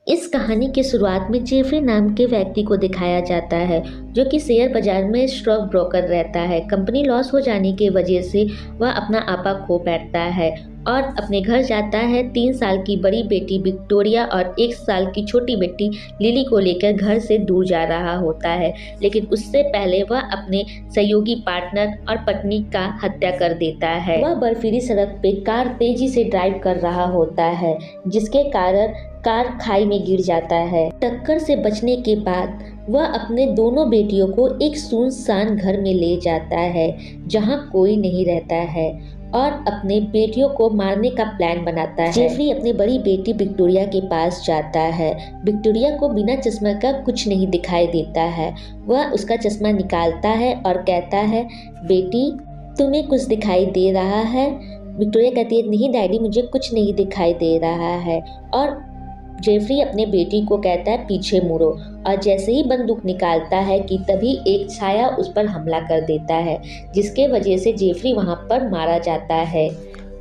इस कहानी की शुरुआत में जेफरी नाम के व्यक्ति को दिखाया जाता है जो कि शेयर बाजार में स्टॉक ब्रोकर रहता है। कंपनी लॉस हो जाने की वजह से वह अपना आपा खो बैठता है और अपने घर जाता है। 3 साल की बड़ी बेटी विक्टोरिया और 1 साल की छोटी बेटी लिली को लेकर घर से दूर जा रहा होता है, लेकिन उससे पहले वह अपने सहयोगी पार्टनर और पत्नी का हत्या कर देता है। वह बर्फीली सड़क पे कार तेजी से ड्राइव कर रहा होता है, जिसके कारण कार खाई में गिर जाता है। टक्कर से बचने के बाद वह अपने दोनों बेटियों को एक सुनसान घर में ले जाता है जहां कोई नहीं रहता है और अपने बेटियों को मारने का प्लान बनाता है। जेफरी अपनी बड़ी बेटी विक्टोरिया के पास जाता है। विक्टोरिया को बिना चश्मा का कुछ नहीं दिखाई देता है। वह उसका चश्मा निकालता है और कहता है, बेटी तुम्हें कुछ दिखाई दे रहा है? विक्टोरिया कहती है, नहीं डैडी, मुझे कुछ नहीं दिखाई दे रहा है। और जेफरी अपने बेटी को कहता है, पीछे मुड़ो। और जैसे ही बंदूक निकालता है कि तभी एक छाया उस पर हमला कर देता है, जिसके वजह से जेफरी वहां पर मारा जाता है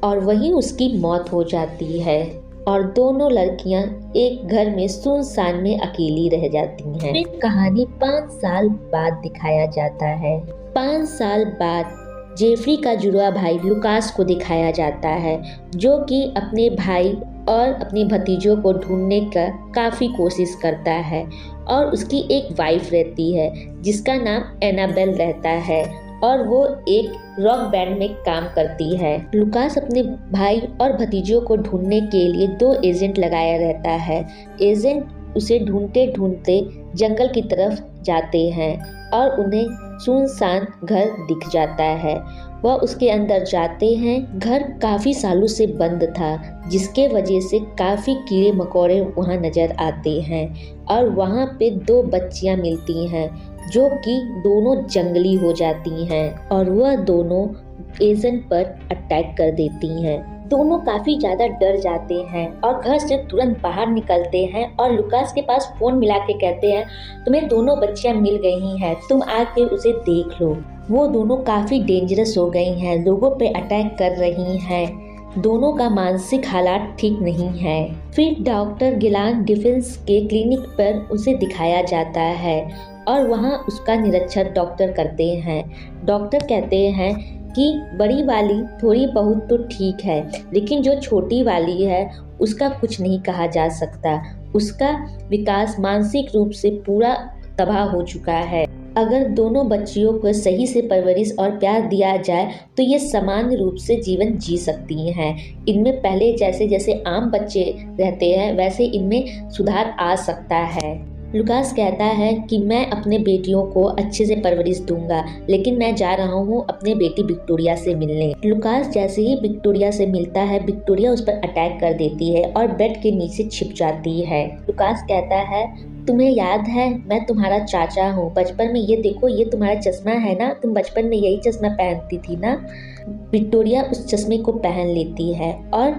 और वहीं उसकी मौत हो जाती है और दोनों लड़कियां एक घर में सुनसान में अकेली रह जाती हैं। फिर कहानी 5 साल बाद दिखाया जाता है। 5 साल बाद जेफरी का जुड़वा भाई लुकास को दिखाया जाता है, जो कि अपने भाई और अपने भतीजों को ढूंढने का काफ़ी कोशिश करता है। और उसकी एक वाइफ रहती है जिसका नाम एनाबेल रहता है और वो एक रॉक बैंड में काम करती है। लुकास अपने भाई और भतीजों को ढूंढने के लिए 2 एजेंट लगाया रहता है। एजेंट उसे ढूंढते ढूंढते जंगल की तरफ जाते हैं और उन्हें सुनसान घर दिख जाता है। वह उसके अंदर जाते हैं। घर काफ़ी सालों से बंद था, जिसके वजह से काफ़ी कीड़े मकोड़े वहाँ नज़र आते हैं और वहाँ पे 2 बच्चियाँ मिलती हैं जो कि दोनों जंगली हो जाती हैं और वह दोनों एजेंट पर अटैक कर देती हैं। दोनों काफ़ी ज़्यादा डर जाते हैं और घर से तुरंत बाहर निकलते हैं और लुकास के पास फ़ोन मिला के कहते हैं, तुम्हें दोनों बच्चियां मिल गई हैं, तुम आके उसे देख लो। वो दोनों काफ़ी डेंजरस हो गई हैं, लोगों पे अटैक कर रही हैं। दोनों का मानसिक हालात ठीक नहीं है। फिर डॉक्टर गिलान डिफेंस के क्लिनिक पर उसे दिखाया जाता है और वहाँ उसका निरीक्षण डॉक्टर करते हैं। डॉक्टर कहते हैं कि बड़ी वाली थोड़ी बहुत तो ठीक है, लेकिन जो छोटी वाली है उसका कुछ नहीं कहा जा सकता। उसका विकास मानसिक रूप से पूरा तबाह हो चुका है। अगर दोनों बच्चियों को सही से परवरिश और प्यार दिया जाए तो ये सामान्य रूप से जीवन जी सकती हैं। इनमें पहले जैसे जैसे आम बच्चे रहते हैं वैसे इनमें सुधार आ सकता है। लुकास कहता है कि मैं अपने बेटियों को अच्छे से परवरिश दूंगा, लेकिन मैं जा रहा हूँ अपने बेटी विक्टोरिया से मिलने। लुकास जैसे ही विक्टोरिया से मिलता है, विक्टोरिया उस पर अटैक कर देती है और बेड के नीचे छिप जाती है। लुकास कहता है, तुम्हें याद है मैं तुम्हारा चाचा हूँ, बचपन में ये देखो ये तुम्हारा चश्मा है ना, तुम बचपन में यही चश्मा पहनती थी ना। विक्टोरिया उस चश्मे को पहन लेती है और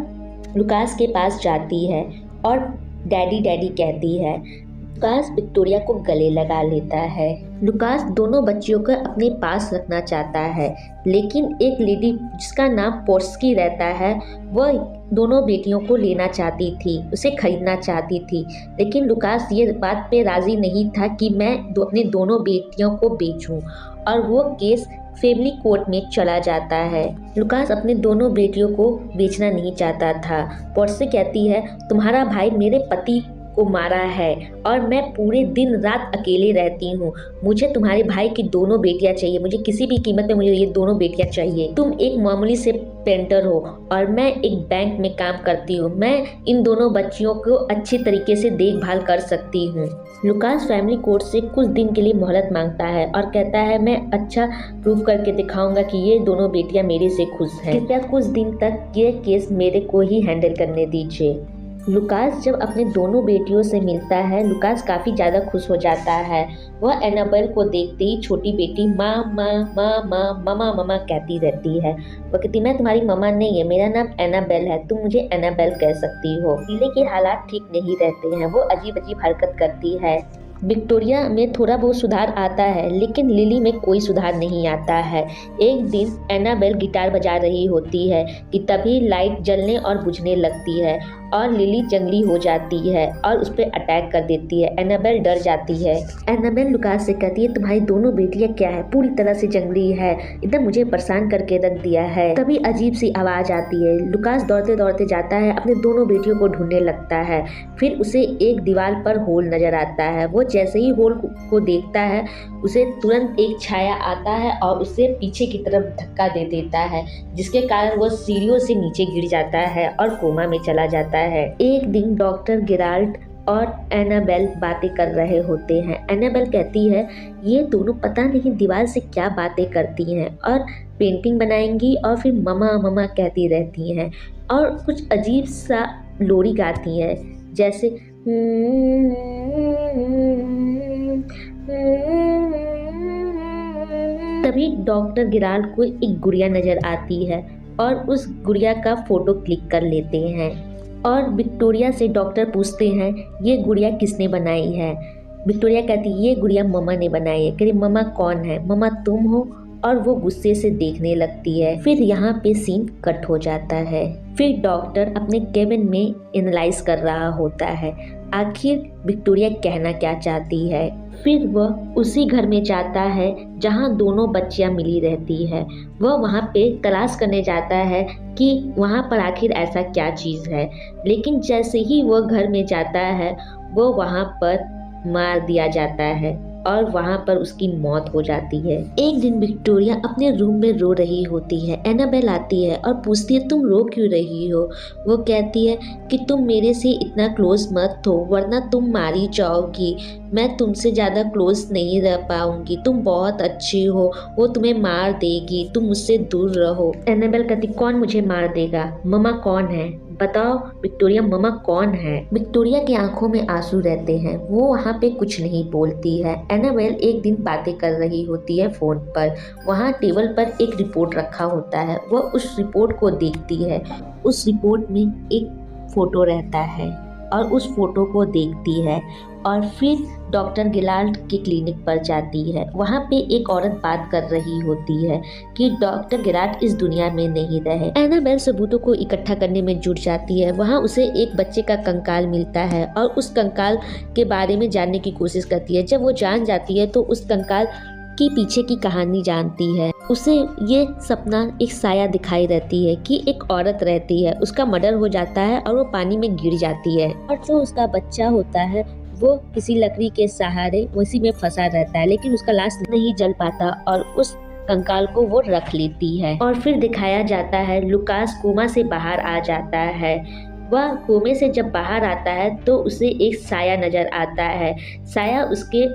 लुकास के पास जाती है और डैडी डैडी कहती है। लुकास विक्टोरिया को गले लगा लेता है। लुकास दोनों बच्चियों को अपने पास रखना चाहता है, लेकिन एक लेडी जिसका नाम पोर्स्की रहता है वह दोनों बेटियों को लेना चाहती थी, उसे खरीदना चाहती थी। लेकिन लुकास ये बात पे राजी नहीं था कि मैं अपनी दोनों बेटियों को बेचूं और वो केस फैमिली कोर्ट में चला जाता है। लुकास अपने दोनों बेटियों को बेचना नहीं चाहता था। पोर्स्की कहती है, तुम्हारा भाई मेरे पति को मारा है और मैं पूरे दिन रात अकेले रहती हूँ। मुझे तुम्हारे भाई की दोनों बेटियां चाहिए, मुझे किसी भी कीमत पे मुझे ये दोनों बेटियां चाहिए। तुम एक मामूली से पेंटर हो और मैं एक बैंक में काम करती हूँ। मैं इन दोनों बच्चियों को अच्छी तरीके से देखभाल कर सकती हूँ। लुकास फैमिली कोर्ट से कुछ दिन के लिए मोहलत मांगता है और कहता है, मैं अच्छा प्रूव करके दिखाऊंगा कि ये दोनों बेटियां मेरे से खुश हैं। कृपया कुछ दिन तक ये केस मेरे को ही हैंडल करने दीजिए। लुकास जब अपने दोनों बेटियों से मिलता है, लुकास काफ़ी ज़्यादा खुश हो जाता है। वह एनाबेल को देखते ही छोटी बेटी माँ माँ माँ माँ ममा ममा कहती रहती है। वह कहती, मैं तुम्हारी ममा नहीं है, मेरा नाम एनाबेल है, तुम मुझे एनाबेल कह सकती हो। लिली के हालात ठीक नहीं रहते हैं, वो अजीब अजीब हरकत करती है। विक्टोरिया में थोड़ा बहुत सुधार आता है, लेकिन लिली में कोई सुधार नहीं आता है। एक दिन एनाबेल गिटार बजा रही होती है कि तभी लाइट जलने और बुझने लगती है और लिली जंगली हो जाती है और उस पर अटैक कर देती है। एनाबेल डर जाती है। एनाबेल लुकास से कहती है तुम्हारी दोनों बेटियां क्या है, पूरी तरह से जंगली है, एकदम मुझे परेशान करके रख दिया है। तभी अजीब सी आवाज आती है। लुकास दौड़ते दौड़ते जाता है, अपने दोनों बेटियों को ढूंढने लगता है। फिर उसे एक दीवार पर होल नजर आता है। वो जैसे ही होल को देखता है उसे तुरंत एक छाया आता है और उसे पीछे की तरफ धक्का दे देता है, जिसके कारण वो सीढ़ियों से नीचे गिर जाता है और कोमा में चला जाता है। एक दिन डॉक्टर गिराल्ट और एनाबेल बातें कर रहे होते हैं। एनाबेल कहती है ये दोनों पता नहीं दीवार से क्या बातें करती हैं और पेंटिंग बनाएंगी और फिर ममा ममा कहती रहती हैं और कुछ अजीब सा लोरी गाती हैं, जैसे तभी डॉक्टर गिराल्ट को एक गुड़िया नजर आती है और उस गुड़िया का फोटो क्लिक कर लेते हैं और विक्टोरिया से डॉक्टर पूछते हैं ये गुड़िया किसने बनाई है। विक्टोरिया कहती है ये गुड़िया ममा ने बनाई है। कह रही ममा कौन है, ममा तुम हो, और वो गुस्से से देखने लगती है। फिर यहाँ पे सीन कट हो जाता है। फिर डॉक्टर अपने केबिन में एनालाइज कर रहा होता है आखिर विक्टोरिया कहना क्या चाहती है। फिर वह उसी घर में जाता है जहाँ दोनों बच्चियां मिली रहती है। वह वहाँ पे तलाश करने जाता है कि वहाँ पर आखिर ऐसा क्या चीज़ है, लेकिन जैसे ही वह घर में जाता है वो वहाँ पर मार दिया जाता है और वहाँ पर उसकी मौत हो जाती है। एक दिन विक्टोरिया अपने रूम में रो रही होती है। एनाबेल आती है और पूछती है तुम रो क्यों रही हो। वो कहती है कि तुम मेरे से इतना क्लोज मत हो वरना तुम मारी जाओगी, मैं तुमसे ज़्यादा क्लोज नहीं रह पाऊंगी, तुम बहुत अच्छी हो, वो तुम्हें मार देगी, तुम मुझसे दूर रहो। एनाबेल कहती कौन मुझे मार देगा, ममा कौन है बताओ विक्टोरिया, ममा कौन है। विक्टोरिया की आंखों में आंसू रहते हैं, वो वहाँ पे कुछ नहीं बोलती है। एनाबेल एक दिन बातें कर रही होती है फोन पर। वहाँ टेबल पर एक रिपोर्ट रखा होता है। वह उस रिपोर्ट को देखती है। उस रिपोर्ट में एक फोटो रहता है और उस फोटो को देखती है और फिर डॉक्टर गिलाल्ट के क्लिनिक पर जाती है। वहाँ पे एक औरत बात कर रही होती है कि डॉक्टर गिलाल्ट इस दुनिया में नहीं रहे। एनाबेल सबूतों को इकट्ठा करने में जुट जाती है। वहाँ उसे एक बच्चे का कंकाल मिलता है और उस कंकाल के बारे में जानने की कोशिश करती है। जब वो जान जाती है तो उस कंकाल की पीछे की कहानी जानती है। उसे ये सपना एक साया दिखाई रहती है कि एक औरत रहती है, उसका मर्डर हो जाता है और वो पानी में गिर जाती है और जो उसका बच्चा होता है वो किसी लकड़ी के सहारे उसी में फंसा रहता है, लेकिन उसका लाश नहीं जल पाता और उस कंकाल को वो रख लेती है। और फिर दिखाया जाता है लुकास कोमा से बाहर आ जाता है। वह कोमे से जब बाहर आता है तो उसे एक साया नजर आता है। साया उसके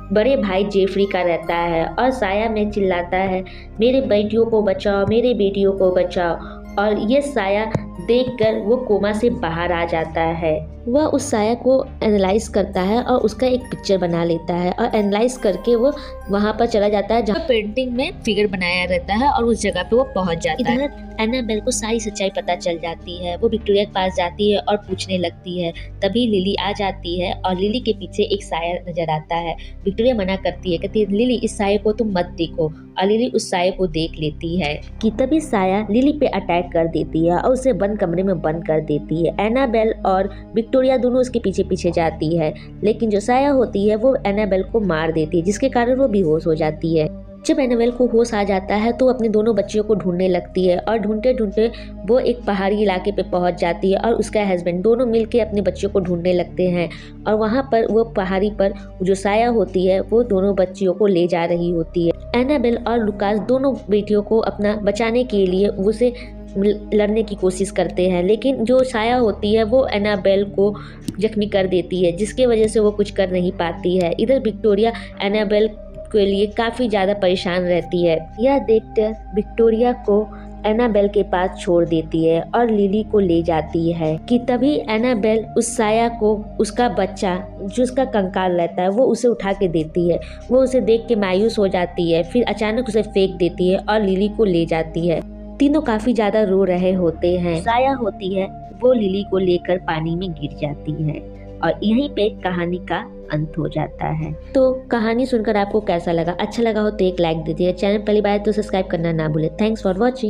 बड़े भाई जेफरी का रहता है और साया में चिल्लाता है मेरे बेटियों को बचाओ, मेरे बेटियों को बचाओ। और ये साया देखकर वो कोमा से बाहर आ जाता है। वह उस साया को एनालाइज करता है और उसका एक पिक्चर बना लेता है और एनालाइज करके वो वहाँ पर चला जाता है जहाँ पेंटिंग में फिगर बनाया रहता है और उस जगह पे वो पहुँच जाता है। एनाबेल को सारी सच्चाई पता चल जाती है। वो विक्टोरिया के पास जाती है और पूछने लगती है। तभी लिली आ जाती है और लिली के पीछे एक साया नजर आता है। विक्टोरिया मना करती है, कहती है लिली इस साये को तुम मत देखो, और लिली उस साये को देख लेती है कि तभी साया लिली पे अटैक कर देती है और उसे बंद कमरे में बंद कर देती है। एनाबेल और विक्टोरिया दोनों उसके पीछे पीछे जाती है, लेकिन जो साया होती है वो एनाबेल को मार देती है, जिसके कारण वो बेहोश हो जाती है। जब एनाबेल को होश आ जाता है तो अपने दोनों बच्चियों को ढूंढने लगती है और ढूंढते ढूंढते वो एक पहाड़ी इलाके पे पहुंच जाती है और उसका हस्बैंड दोनों मिलके अपने बच्चियों को ढूंढने लगते हैं। और वहाँ पर वो पहाड़ी पर जो साया होती है वो दोनों बच्चियों को ले जा रही होती है। एनाबेल और लुकास दोनों बेटियों को अपना बचाने के लिए उसे लड़ने की कोशिश करते हैं, लेकिन जो साया होती है वो एनाबेल को जख्मी कर देती है, जिसकी वजह से वो कुछ कर नहीं पाती है। इधर विक्टोरिया एनाबेल के लिए काफ़ी ज़्यादा परेशान रहती है। यह देखकर विक्टोरिया को एनाबेल के पास छोड़ देती है और लिली को ले जाती है कि तभी एनाबेल उस साया को उसका बच्चा जो उसका कंकाल रहता है वो उसे उठा के देती है। वो उसे देख के मायूस हो जाती है, फिर अचानक उसे फेंक देती है और लिली को ले जाती है। तीनों काफी ज्यादा रो रहे होते हैं। साया होती है वो लिली को लेकर पानी में गिर जाती है और यहीं पे कहानी का अंत हो जाता है। तो कहानी सुनकर आपको कैसा लगा? अच्छा लगा हो तो एक लाइक दीजिए। चैनल पहली बार तो सब्सक्राइब करना ना भूले। Thanks for watching.